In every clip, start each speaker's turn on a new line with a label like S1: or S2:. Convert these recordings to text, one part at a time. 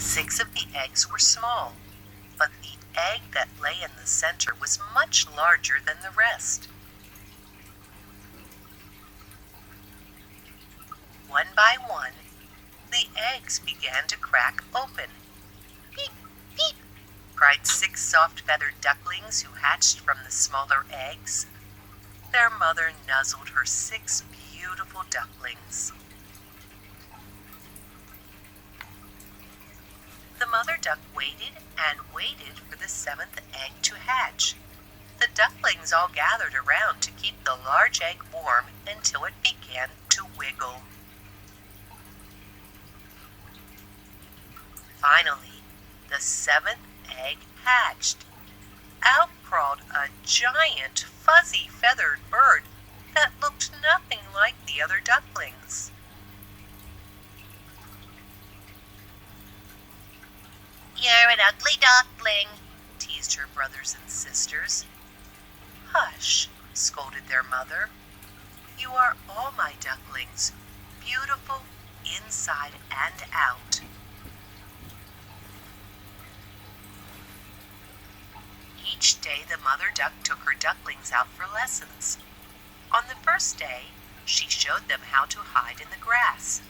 S1: 6 of the eggs were small, but the egg that lay in the center was much larger than the rest. One by one, the eggs began to crack open. "Peep, peep," cried 6 soft feathered ducklings who hatched from the smaller eggs. Their mother nuzzled her 6 beautiful ducklings. The mother duck waited and waited for the 7th egg to hatch. The ducklings all gathered around to keep the large egg warm until it began to wiggle. Finally, the 7th egg hatched. Out crawled a giant, fuzzy, feathered bird that looked nothing like the other ducklings. "You're an ugly duckling," teased her brothers and sisters. "Hush," scolded their mother. "You are all my ducklings, beautiful inside and out." Each day the mother duck took her ducklings out for lessons. On the first day, she showed them how to hide in the grass.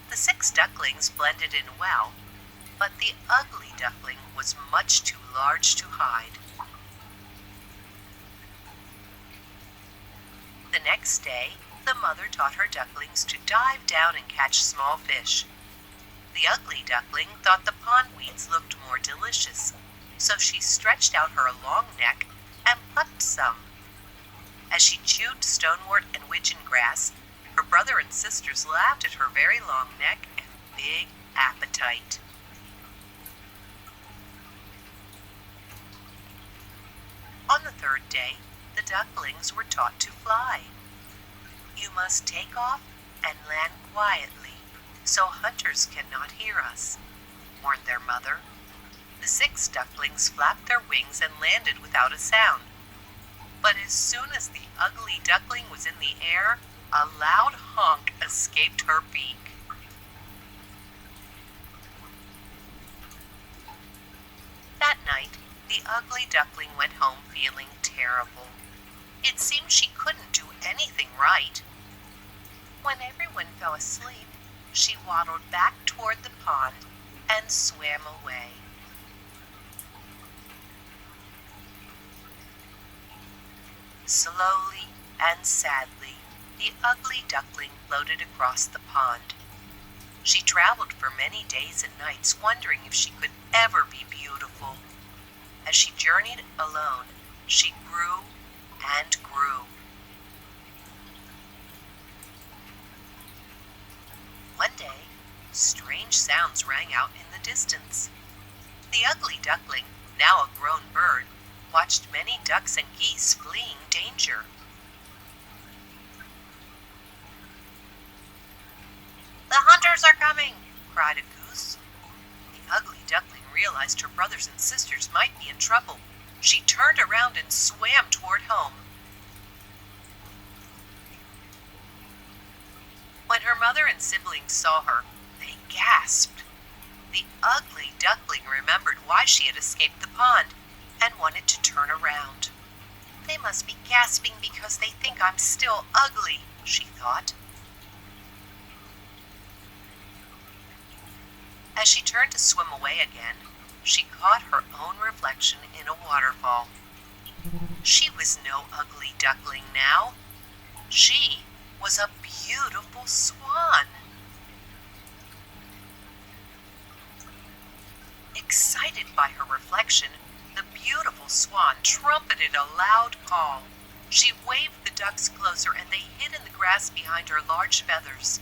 S1: The 6 ducklings blended in well, but the ugly duckling was much too large to hide. The next day, the mother taught her ducklings to dive down and catch small fish. The ugly duckling thought the pond weeds looked more delicious, so she stretched out her long neck and plucked some. As she chewed stonewort and widgeon grass, her brother and sisters laughed at her very long neck and big appetite. On the 3rd day, the ducklings were taught to fly. "You must take off and land quietly, so hunters cannot hear us," warned their mother. The 6 ducklings flapped their wings and landed without a sound. But as soon as the ugly duckling was in the air, a loud honk escaped her beak. That night, the ugly duckling went home feeling terrible. It seemed she couldn't do anything right. When everyone fell asleep, she waddled back toward the pond and swam away. Slowly and sadly, the ugly duckling floated across the pond. She traveled for many days and nights, wondering if she could ever be beautiful. As she journeyed alone, she grew and grew. One day, strange sounds rang out in the distance. The ugly duckling, now a grown bird, watched many ducks and geese fleeing danger. "The hunters are coming!" cried a goose. The ugly duckling realized her brothers and sisters might be in trouble. She turned around and swam toward home. When her mother and siblings saw her, they gasped. The ugly duckling remembered why she had escaped the pond and wanted to turn around. "They must be gasping because they think I'm still ugly," she thought. As she turned to swim away again, she caught her own reflection in a waterfall. She was no ugly duckling now. She was a beautiful swan. Excited by her reflection, the beautiful swan trumpeted a loud call. She waved the ducks closer and they hid in the grass behind her large feathers.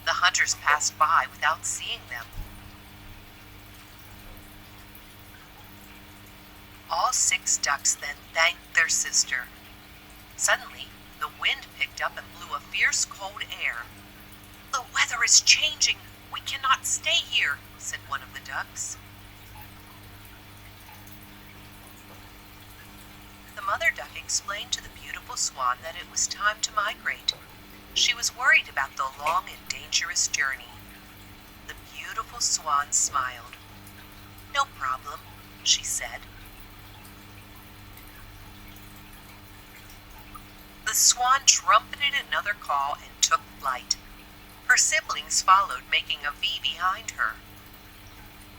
S1: The hunters passed by without seeing them. All 6 ducks then thanked their sister. Suddenly, the wind picked up and blew a fierce cold air. "The weather is changing. We cannot stay here," said one of the ducks. The mother duck explained to the beautiful swan that it was time to migrate. She was worried about the long and dangerous journey. The beautiful swan smiled. "No problem," she said. The swan trumpeted another call and took flight. Her siblings followed, making a V behind her.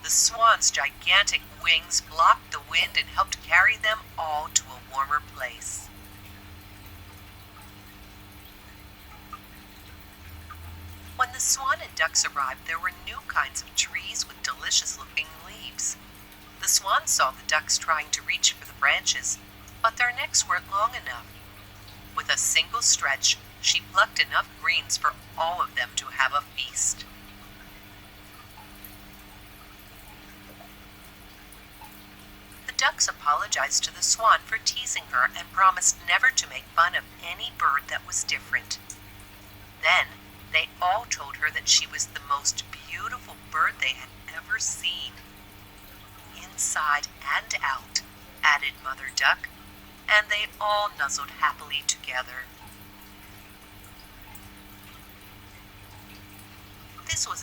S1: The swan's gigantic wings blocked the wind and helped carry them all to a warmer place. When the swan and ducks arrived, there were new kinds of trees with delicious-looking leaves. The swan saw the ducks trying to reach for the branches, but their necks weren't long enough. With a single stretch, she plucked enough greens for all of them to have a feast. The ducks apologized to the swan for teasing her and promised never to make fun of any bird that was different. Then, they all told her that she was the most beautiful bird they had ever seen. "Inside and out," added Mother Duck, and they all nuzzled happily together. This was